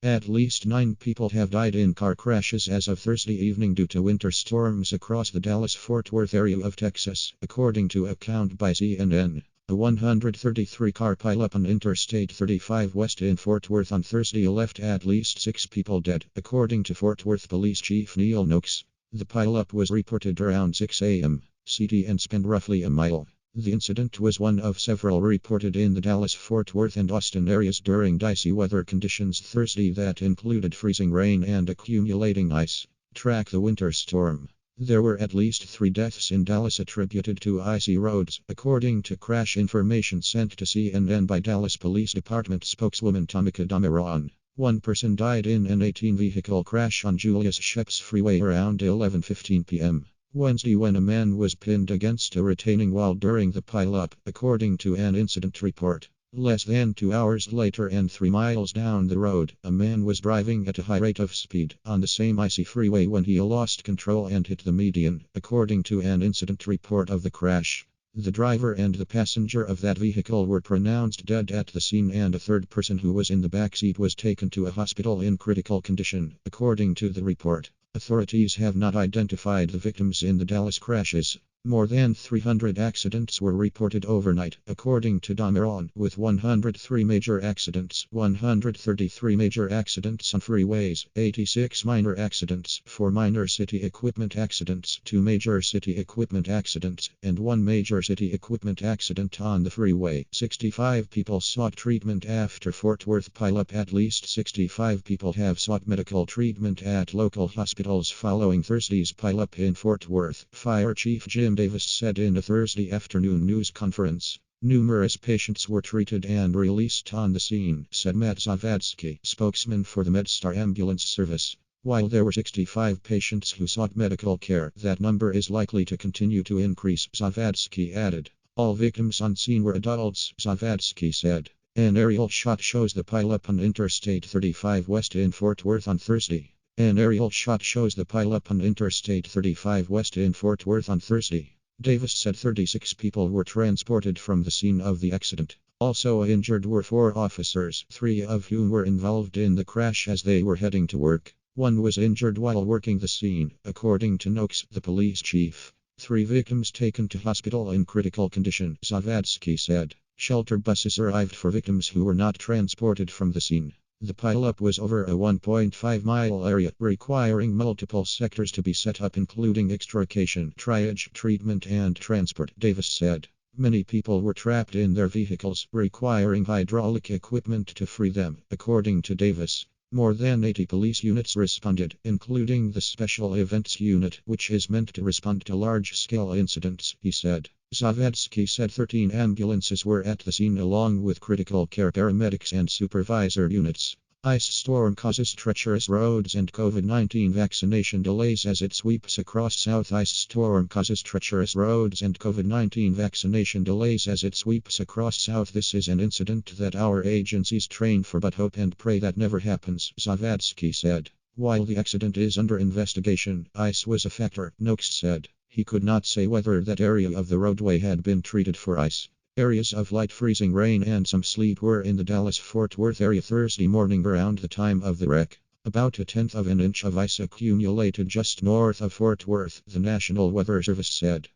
At least 9 people have died in car crashes as of Thursday evening due to winter storms across the Dallas-Fort Worth area of Texas, according to a count by CNN. A 133-car pileup on Interstate 35 west in Fort Worth on Thursday left at least 6 people dead, according to Fort Worth Police Chief Neil Noakes. The pileup was reported around 6 a.m. CT and spanned roughly a mile. The incident was one of several reported in the Dallas-Fort Worth and Austin areas during dicey weather conditions Thursday that included freezing rain and accumulating ice. Track the winter storm. There were at least 3 deaths in Dallas attributed to icy roads, according to crash information sent to CNN by Dallas Police Department spokeswoman Tamika Damiron. One person died in an 18-vehicle crash on Julius Shepps Freeway around 11:15 p.m. Wednesday when a man was pinned against a retaining wall during the pileup, according to an incident report. Less than 2 hours later and 3 miles down the road, a man was driving at a high rate of speed on the same icy freeway when he lost control and hit the median, according to an incident report of the crash. The driver and the passenger of that vehicle were pronounced dead at the scene and a third person who was in the backseat was taken to a hospital in critical condition, according to the report. Authorities have not identified the victims in the Dallas crashes. More than 300 accidents were reported overnight, according to Damiron, with 103 major accidents, 133 major accidents on freeways, 86 minor accidents, 4 minor city equipment accidents, 2 major city equipment accidents, and 1 major city equipment accident on the freeway. 65 people sought treatment after Fort Worth pileup. At least 65 people have sought medical treatment at local hospitals following Thursday's pileup in Fort Worth. Fire Chief Jim Davis said in a Thursday afternoon news conference. Numerous patients were treated and released on the scene, said Matt Zavadsky, spokesman for the MedStar ambulance service. While there were 65 patients who sought medical care, that number is likely to continue to increase, Zavadsky added. All victims on scene were adults, Zavadsky said. An aerial shot shows the pileup on Interstate 35 west in Fort Worth on Thursday. An aerial shot shows the pileup on Interstate 35 west in Fort Worth on Thursday. Davis said 36 people were transported from the scene of the accident. Also injured were 4 officers, 3 of whom were involved in the crash as they were heading to work. 1 was injured while working the scene, according to Noakes, the police chief. 3 victims taken to hospital in critical condition, Zavadsky said. Shelter buses arrived for victims who were not transported from the scene. The pileup was over a 1.5-mile area, requiring multiple sectors to be set up including extrication, triage, treatment and transport, Davis said. Many people were trapped in their vehicles, requiring hydraulic equipment to free them, according to Davis. More than 80 police units responded, including the Special Events Unit, which is meant to respond to large-scale incidents, he said. Zavadsky said 13 ambulances were at the scene along with critical care paramedics and supervisor units. Ice storm causes treacherous roads and COVID-19 vaccination delays as it sweeps across South. Ice storm causes treacherous roads and COVID-19 vaccination delays as it sweeps across South. This is an incident that our agencies train for but hope and pray that never happens, Zavadsky said. While the accident is under investigation, ice was a factor, Noakes said. He could not say whether that area of the roadway had been treated for ice. Areas of light freezing rain and some sleet were in the Dallas-Fort Worth area Thursday morning around the time of the wreck. About 1/10 of an inch of ice accumulated just north of Fort Worth, the National Weather Service said.